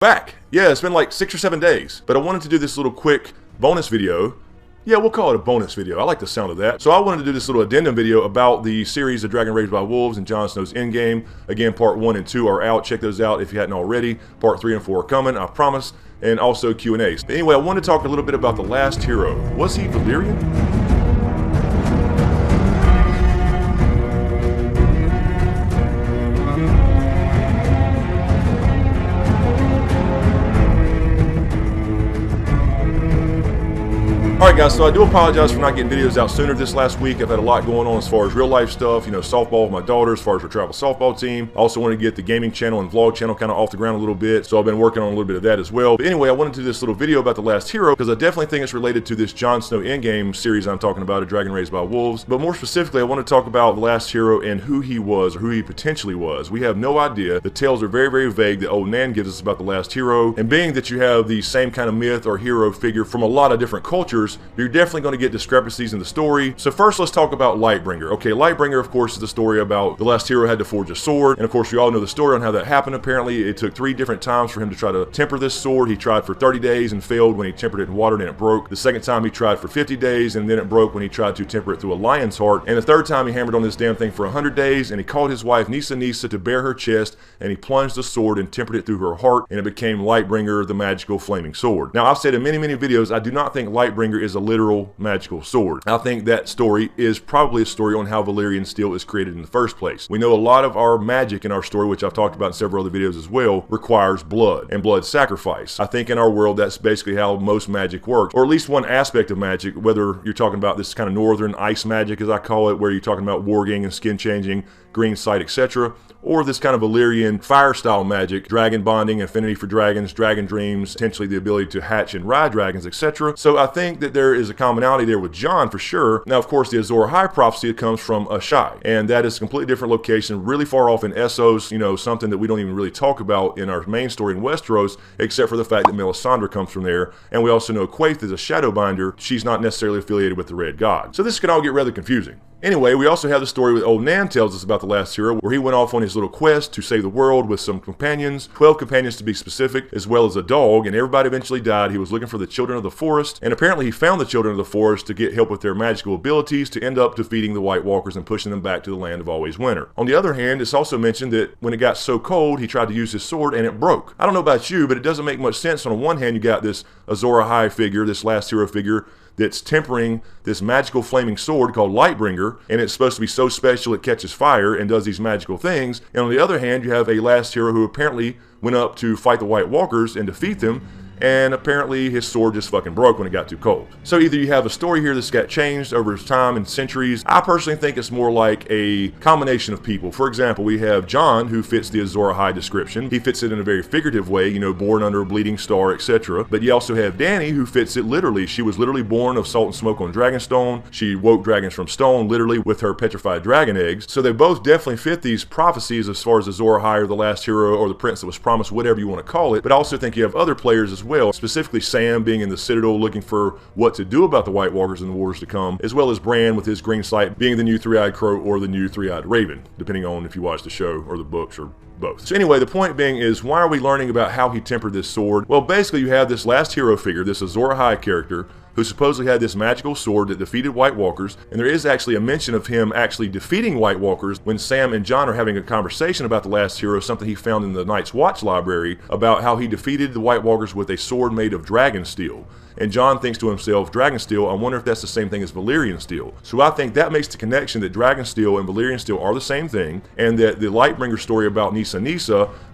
Back. Yeah, it's been like 6 or 7 days, but I wanted to do this little quick bonus video. Yeah, we'll call it a bonus video. I like the sound of that. So I wanted to do this little addendum video about the series of Dragon Raised by Wolves and Jon Snow's Endgame. Again, part 1 and 2 are out. Check those out if you hadn't already. Part 3 and 4 are coming, I promise. And also Q&As. Anyway, I want to talk a little bit about the last hero. Was he Valyrian? Alright guys, so I do apologize for not getting videos out sooner this last week. I've had a lot going on as far as real life stuff, you know, softball with my daughter, as far as our travel softball team. I also wanted to get the gaming channel and vlog channel kind of off the ground a little bit, so I've been working on a little bit of that as well. But anyway, I wanted to do this little video about the last hero, because I definitely think it's related to this Jon Snow Endgame series I'm talking about, A Dragon Raised by Wolves. But more specifically, I want to talk about the last hero and who he was, or who he potentially was. We have no idea. The tales are very, very vague that Old Nan gives us about the last hero. And being that you have the same kind of myth or hero figure from a lot of different cultures, you're definitely going to get discrepancies in the story. So first, let's talk about Lightbringer. Okay, Lightbringer, of course, is the story about the last hero had to forge a sword, and of course, we all know the story on how that happened. Apparently, it took 3 different times for him to try to temper this sword. He tried for 30 days and failed when he tempered it in water, and it broke. The second time, he tried for 50 days, and then it broke when he tried to temper it through a lion's heart. And the third time, he hammered on this damn thing for 100 days, and he called his wife Nissa to bare her chest, and he plunged the sword and tempered it through her heart, and it became Lightbringer, the magical flaming sword. Now, I've said in many, many videos, I do not think Lightbringer is a literal magical sword. I think that story is probably a story on how Valyrian steel is created in the first place. We know a lot of our magic in our story, which I've talked about in several other videos as well, requires blood and blood sacrifice. I think in our world that's basically how most magic works, or at least one aspect of magic, whether you're talking about this kind of northern ice magic as I call it, where you're talking about warging and skin changing, green sight, etc., or this kind of Valyrian fire style magic, dragon bonding, affinity for dragons, dragon dreams, potentially the ability to hatch and ride dragons, etc. So I think that there is a commonality there with Jon for sure. Now, of course, the Azor AHAI prophecy comes from AHAI, and that is a completely different location, really far off in Essos, you know, something that we don't even really talk about in our main story in Westeros, except for the fact that Melisandre comes from there. And we also know Quaithe is a Shadowbinder. She's not necessarily affiliated with the Red God. So this can all get rather confusing. Anyway, we also have the story with Old Nan tells us about the last hero, where he went off on his little quest to save the world with some companions, 12 companions to be specific, as well as a dog, and everybody eventually died. He was looking for the children of the forest, and apparently he found the children of the forest to get help with their magical abilities to end up defeating the White Walkers and pushing them back to the land of always winter. On the other hand, it's also mentioned that when it got so cold, he tried to use his sword and it broke. I don't know about you, but it doesn't make much sense. On the one hand, you got this Azor AHAI figure, this last hero figure, that's tempering this magical flaming sword called Lightbringer, and it's supposed to be so special it catches fire and does these magical things. And on the other hand, you have a last hero who apparently went up to fight the White Walkers and defeat them, and apparently his sword just fucking broke when it got too cold. So either you have a story here that's got changed over time and centuries. I personally think it's more like a combination of people. For example, we have Jon, who fits the Azor AHAI description. He fits it in a very figurative way, you know, born under a bleeding star, etc. But you also have Dany, who fits it literally. She was literally born of salt and smoke on Dragonstone. She woke dragons from stone, literally, with her petrified dragon eggs. So they both definitely fit these prophecies as far as Azor AHAI or the last hero or the prince that was promised, whatever you want to call it. But I also think you have other players as well, specifically Sam being in the Citadel looking for what to do about the White Walkers in the wars to come, as well as Bran with his green sight being the new three-eyed crow or the new three-eyed raven, depending on if you watch the show or the books or both. So anyway, the point being is, why are we learning about how he tempered this sword? Well, basically you have this last hero figure, this Azor AHAI character, who supposedly had this magical sword that defeated White Walkers, and there is actually a mention of him actually defeating White Walkers when Sam and Jon are having a conversation about the last hero, something he found in the Night's Watch library, about how he defeated the White Walkers with a sword made of dragon steel. And Jon thinks to himself, dragon steel, I wonder if that's the same thing as Valyrian steel. So I think that makes the connection that dragon steel and Valyrian steel are the same thing, and that the Lightbringer story about Nissa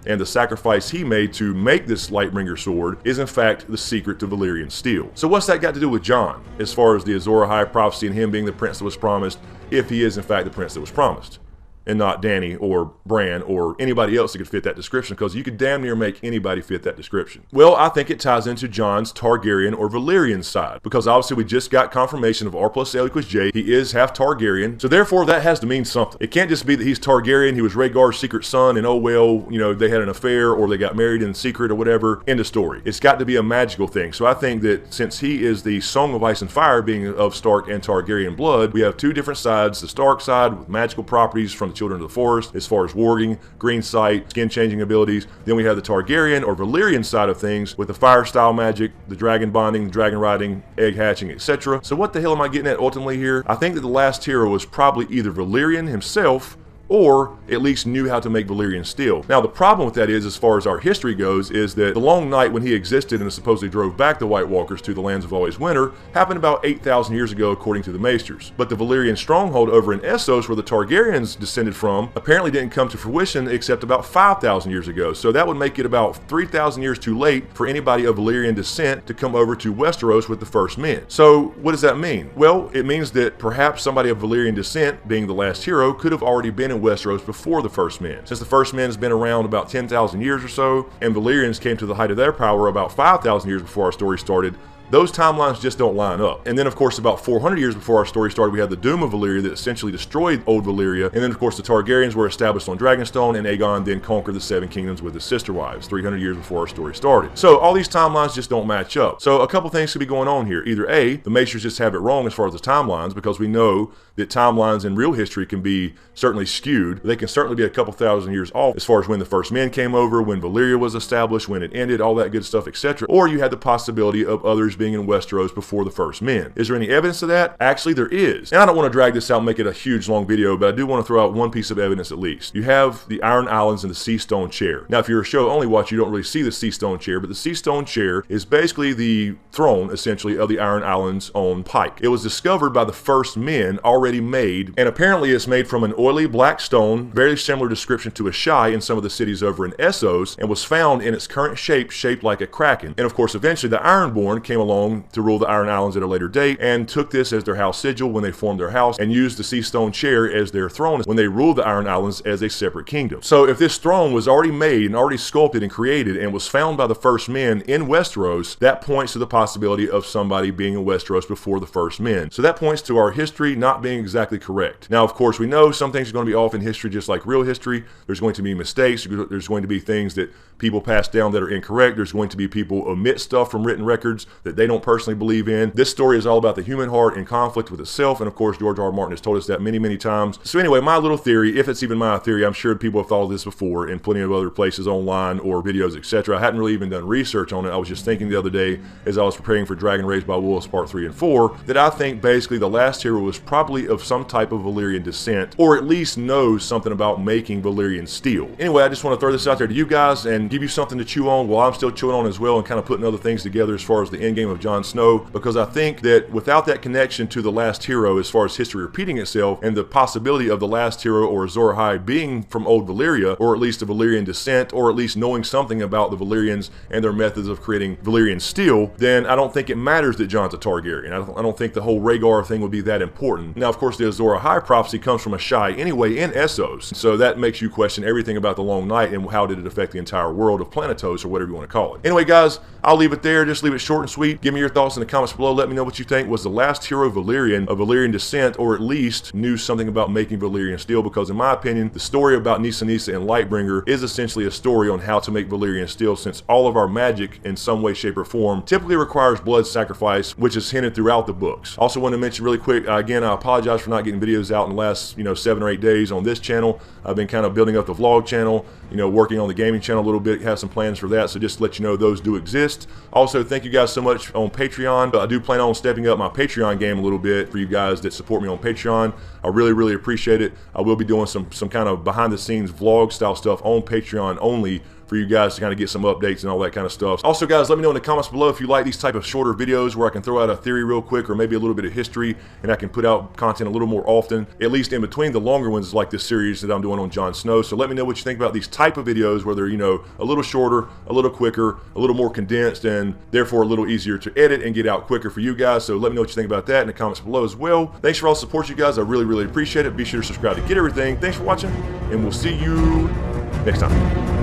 and the sacrifice he made to make this Lightbringer sword is in fact the secret to Valyrian steel. So what's that got to do with Jon, as far as the Azor AHAI prophecy and him being the prince that was promised, if he is in fact the prince that was promised? And not Dany or Bran or anybody else that could fit that description, because you could damn near make anybody fit that description. Well, I think it ties into Jon's Targaryen or Valyrian side, because obviously we just got confirmation of R+L=J. He is half Targaryen, so therefore that has to mean something. It can't just be that he's Targaryen, he was Rhaegar's secret son, and oh well, you know, they had an affair or they got married in secret or whatever, end of story. It's got to be a magical thing. So I think that since he is the Song of Ice and Fire, being of Stark and Targaryen blood, we have two different sides, the Stark side with magical properties from the children of the forest as far as warging, green sight, skin changing abilities. Then we have the Targaryen or Valyrian side of things with the fire style magic, the dragon bonding, the dragon riding, egg hatching, etc. So what the hell am I getting at ultimately here? I think that the last hero was probably either Valyrian himself, or at least knew how to make Valyrian steel. Now the problem with that is, as far as our history goes, is that the Long Night, when he existed and supposedly drove back the White Walkers to the lands of always winter, happened about 8,000 years ago according to the Maesters. But the Valyrian stronghold over in Essos, where the Targaryens descended from, apparently didn't come to fruition except about 5,000 years ago. So that would make it about 3,000 years too late for anybody of Valyrian descent to come over to Westeros with the first men. So what does that mean? Well, it means that perhaps somebody of Valyrian descent, being the last hero, could have already been in Westeros before the first men. Since the first men's been around about 10,000 years or so, and Valyrians came to the height of their power about 5,000 years before our story started, those timelines just don't line up. And then, of course, about 400 years before our story started, we had the Doom of Valyria that essentially destroyed Old Valyria. And then, of course, the Targaryens were established on Dragonstone, and Aegon then conquered the Seven Kingdoms with his sister wives, 300 years before our story started. So all these timelines just don't match up. So a couple things could be going on here. Either A, the Maesters just have it wrong as far as the timelines, because we know that timelines in real history can be certainly skewed. They can certainly be a couple thousand years off as far as when the first men came over, when Valyria was established, when it ended, all that good stuff, etc. Or you had the possibility of others being in Westeros before the first men. Is there any evidence of that? Actually, there is. And I don't want to drag this out and make it a huge long video, but I do want to throw out one piece of evidence at least. You have the Iron Islands and the Sea Stone Chair. Now, if you're a show only watch, you don't really see the Sea Stone Chair, but the Sea Stone Chair is basically the throne, essentially, of the Iron Islands on Pike. It was discovered by the first men, already made, and apparently it's made from an oily black stone, very similar description to AHAI in some of the cities over in Essos, and was found in its current shape, shaped like a kraken. And of course, eventually the Ironborn came along to rule the Iron Islands at a later date, and took this as their house sigil when they formed their house, and used the Sea Stone Chair as their throne when they ruled the Iron Islands as a separate kingdom. So if this throne was already made and already sculpted and created and was found by the first men in Westeros, that points to the possibility of somebody being in Westeros before the first men. So that points to our history not being exactly correct. Now, of course, we know some things are going to be off in history, just like real history. There's going to be mistakes. There's going to be things that people pass down that are incorrect. There's going to be people omit stuff from written records that they don't personally believe in. This story is all about the human heart in conflict with itself, and of course, George R. R. Martin has told us that many, many times. So anyway, my little theory, if it's even my theory, I'm sure people have thought of this before in plenty of other places online or videos, etc. I hadn't really even done research on it. I was just thinking the other day as I was preparing for Dragon Rage by Wolves Part 3 and 4 that I think basically the last hero was probably of some type of Valyrian descent, or at least knows something about making Valyrian steel. Anyway, I just want to throw this out there to you guys and give you something to chew on while I'm still chewing on as well, and kind of putting other things together as far as the endgame of Jon Snow, because I think that without that connection to the last hero as far as history repeating itself, and the possibility of the last hero or Azor Ahai being from Old Valyria, or at least a Valyrian descent, or at least knowing something about the Valyrians and their methods of creating Valyrian steel, then I don't think it matters that Jon's a Targaryen. I don't think the whole Rhaegar thing would be that important. Now, of course, the Azor Ahai prophecy comes from AHAI anyway in Essos, so that makes you question everything about the Long Night and how did it affect the entire world of Planetos, or whatever you want to call it. Anyway, guys, I'll leave it there. Just leave it short and sweet. Give me your thoughts in the comments below. Let me know what you think. Was the last hero Valyrian of Valyrian descent, or at least knew something about making Valyrian steel? Because in my opinion, the story about Nissa Nissa and Lightbringer is essentially a story on how to make Valyrian steel, since all of our magic in some way, shape, or form typically requires blood sacrifice, which is hinted throughout the books. Also want to mention really quick, again, I apologize for not getting videos out in the last 7 or 8 days on this channel. I've been kind of building up the vlog channel, working on the gaming channel a little bit, have some plans for that, so just to let you know those do exist. Also, thank you guys so much on Patreon. I do plan on stepping up my Patreon game a little bit for you guys that support me on Patreon. I really, really appreciate it. I will be doing some kind of behind the scenes vlog style stuff on Patreon only, for you guys to kind of get some updates and all that kind of stuff. Also, guys, let me know in the comments below if you like these type of shorter videos where I can throw out a theory real quick, or maybe a little bit of history, and I can put out content a little more often, at least in between the longer ones like this series that I'm doing on Jon Snow. So let me know what you think about these type of videos, where they're, a little shorter, a little quicker, a little more condensed, and therefore a little easier to edit and get out quicker for you guys. So let me know what you think about that in the comments below as well. Thanks for all the support, you guys. I really, really appreciate it. Be sure to subscribe to get everything. Thanks for watching, and we'll see you next time.